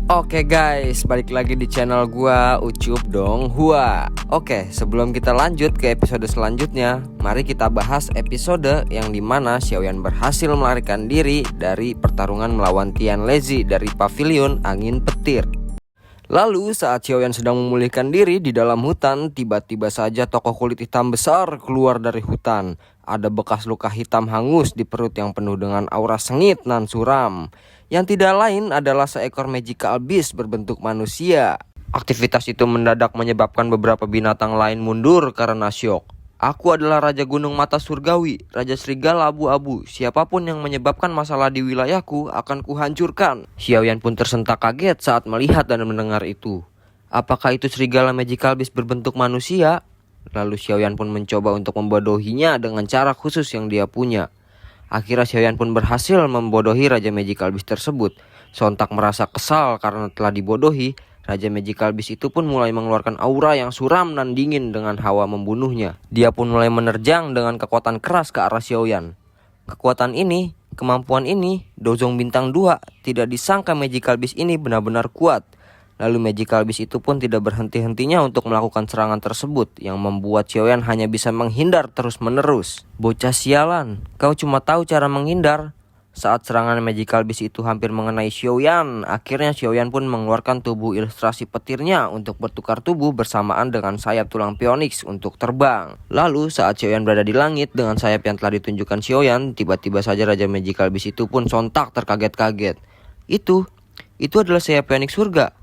Oke guys, balik lagi di channel gua Ucup dong Hua. Oke, sebelum kita lanjut ke episode selanjutnya, mari kita bahas episode yang dimana Xiaoyan berhasil melarikan diri dari pertarungan melawan Tian Lezi dari pavilion angin petir. Lalu saat Xiaoyan sedang memulihkan diri di dalam hutan, tiba-tiba saja tokoh kulit hitam besar keluar dari hutan. Ada bekas luka hitam hangus di perut yang penuh dengan aura sengit nan suram. Yang tidak lain adalah seekor magical beast berbentuk manusia. Aktivitas itu mendadak menyebabkan beberapa binatang lain mundur karena syok. Aku adalah Raja Gunung Mata Surgawi, Raja Serigala Abu-Abu. Siapapun yang menyebabkan masalah di wilayahku akan kuhancurkan. Xiaoyan pun tersentak kaget saat melihat dan mendengar itu. Apakah itu serigala magical beast berbentuk manusia? Lalu Xiaoyan pun mencoba untuk membodohinya dengan cara khusus yang dia punya. Akhirnya Xiaoyan pun berhasil membodohi Raja Magical Beast tersebut. Sontak merasa kesal karena telah dibodohi, Raja Magical Beast itu pun mulai mengeluarkan aura yang suram dan dingin dengan hawa membunuhnya. Dia pun mulai menerjang dengan kekuatan keras ke arah Xiaoyan. Kekuatan ini, kemampuan ini, Dozong Bintang 2, tidak disangka Magical Beast ini benar-benar kuat. Lalu Magical Beast itu pun tidak berhenti-hentinya untuk melakukan serangan tersebut, yang membuat Xiaoyan hanya bisa menghindar terus-menerus. Bocah sialan, kau cuma tahu cara menghindar. Saat serangan Magical Beast itu hampir mengenai Xiaoyan, akhirnya Xiaoyan pun mengeluarkan tubuh ilustrasi petirnya untuk bertukar tubuh bersamaan dengan sayap tulang Phoenix untuk terbang. Lalu saat Xiaoyan berada di langit dengan sayap yang telah ditunjukkan Xiaoyan, tiba-tiba saja Raja Magical Beast itu pun sontak terkaget-kaget. Itu adalah sayap Phoenix surga.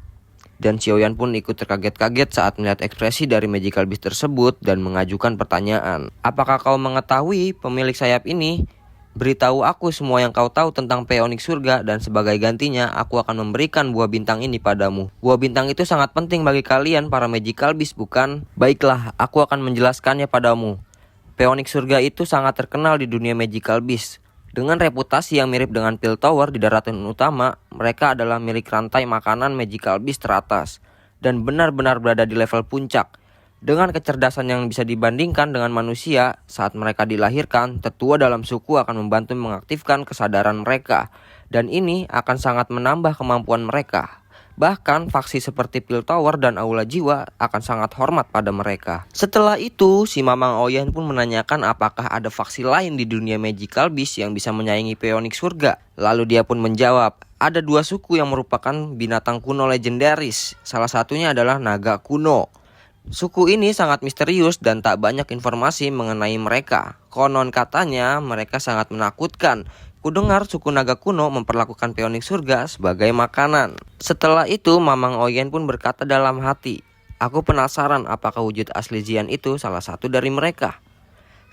Dan Xiaoyan pun ikut terkaget-kaget saat melihat ekspresi dari Magical Beast tersebut dan mengajukan pertanyaan. Apakah kau mengetahui pemilik sayap ini? Beritahu aku semua yang kau tahu tentang Phoenix surga dan sebagai gantinya aku akan memberikan buah bintang ini padamu. Buah bintang itu sangat penting bagi kalian para Magical Beast, bukan? Baiklah, aku akan menjelaskannya padamu. Phoenix surga itu sangat terkenal di dunia Magical Beast. Dengan reputasi yang mirip dengan Pill Tower di daratan utama, mereka adalah milik rantai makanan Magical Beast teratas dan benar-benar berada di level puncak. Dengan kecerdasan yang bisa dibandingkan dengan manusia, saat mereka dilahirkan, tetua dalam suku akan membantu mengaktifkan kesadaran mereka, dan ini akan sangat menambah kemampuan mereka. Bahkan faksi seperti Pill Tower dan Aula Jiwa akan sangat hormat pada mereka. Setelah itu, si Mamang Oyen pun menanyakan apakah ada faksi lain di dunia Magical Beast yang bisa menyaingi Phoenix surga. Lalu dia pun menjawab, ada dua suku yang merupakan binatang kuno legendaris. Salah satunya adalah naga kuno. Suku ini sangat misterius dan tak banyak informasi mengenai mereka. Konon katanya mereka sangat menakutkan. Kudengar suku naga kuno memperlakukan Phoenix surga sebagai makanan. Setelah itu Mamang Oyen pun berkata dalam hati, aku penasaran apakah wujud asli Xian itu salah satu dari mereka.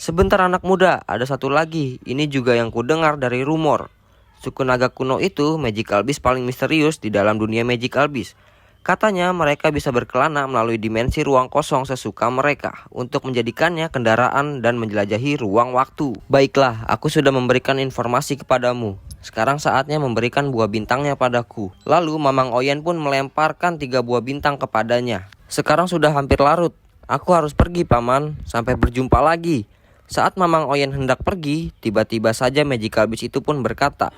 Sebentar anak muda, ada satu lagi. Ini juga yang kudengar dari rumor. Suku naga kuno itu Magical Beast paling misterius di dalam dunia Magical Beast. Katanya mereka bisa berkelana melalui dimensi ruang kosong sesuka mereka untuk menjadikannya kendaraan dan menjelajahi ruang waktu. Baiklah, aku sudah memberikan informasi kepadamu. Sekarang saatnya memberikan buah bintangnya padaku. Lalu Mamang Oyen pun melemparkan 3 buah bintang kepadanya. Sekarang sudah hampir larut. Aku harus pergi paman, sampai berjumpa lagi. Saat Mamang Oyen hendak pergi, tiba-tiba saja Magical Beast itu pun berkata,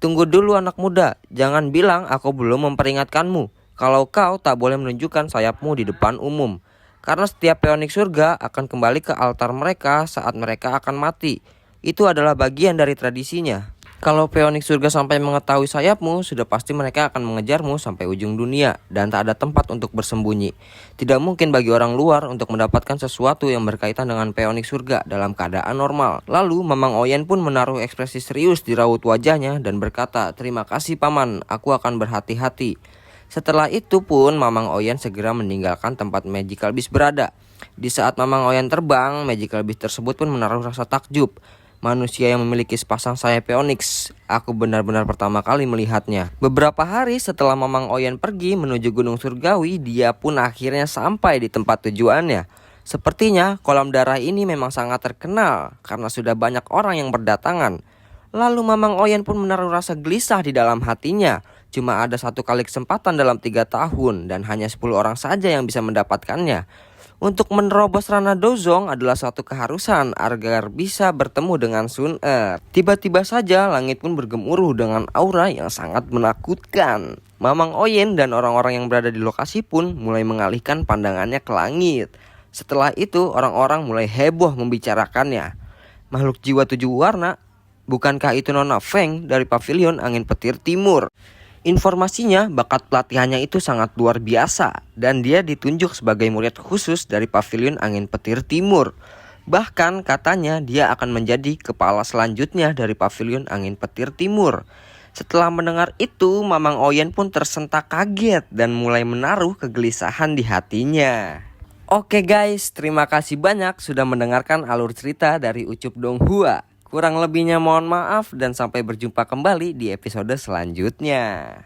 tunggu dulu anak muda, jangan bilang aku belum memperingatkanmu. Kalau kau tak boleh menunjukkan sayapmu di depan umum. Karena setiap Phoenix surga akan kembali ke altar mereka saat mereka akan mati. Itu adalah bagian dari tradisinya. Kalau Phoenix surga sampai mengetahui sayapmu, sudah pasti mereka akan mengejarmu sampai ujung dunia. Dan tak ada tempat untuk bersembunyi. Tidak mungkin bagi orang luar untuk mendapatkan sesuatu yang berkaitan dengan Phoenix surga dalam keadaan normal. Lalu Mamang Oyen pun menaruh ekspresi serius di raut wajahnya dan berkata, terima kasih paman, aku akan berhati-hati. Setelah itu pun Mamang Oyen segera meninggalkan tempat Magical Beast berada. Di saat Mamang Oyen terbang, Magical Beast tersebut pun menaruh rasa takjub. Manusia yang memiliki sepasang sayap Phoenix. Aku benar-benar pertama kali melihatnya. Beberapa hari setelah Mamang Oyen pergi menuju Gunung Surgawi, dia pun akhirnya sampai di tempat tujuannya. Sepertinya kolam darah ini memang sangat terkenal karena sudah banyak orang yang berdatangan. Lalu Mamang Oyen pun menaruh rasa gelisah di dalam hatinya. Cuma ada 1 kali kesempatan dalam 3 tahun dan hanya 10 orang saja yang bisa mendapatkannya. Untuk menerobos ranah Dozong adalah suatu keharusan agar bisa bertemu dengan Sun Er. Tiba-tiba saja langit pun bergemuruh dengan aura yang sangat menakutkan. Mamang Oyen dan orang-orang yang berada di lokasi pun mulai mengalihkan pandangannya ke langit. Setelah itu orang-orang mulai heboh membicarakannya. Makhluk jiwa 7 warna, bukankah itu Nona Feng dari Pavilion Angin Petir Timur? Informasinya, bakat pelatihannya itu sangat luar biasa dan dia ditunjuk sebagai murid khusus dari Pavilion Angin Petir Timur. Bahkan katanya dia akan menjadi kepala selanjutnya dari Pavilion Angin Petir Timur. Setelah mendengar itu, Mamang Oyen pun tersentak kaget dan mulai menaruh kegelisahan di hatinya. Oke guys, terima kasih banyak sudah mendengarkan alur cerita dari Ucup Donghua. Kurang lebihnya mohon maaf dan sampai berjumpa kembali di episode selanjutnya.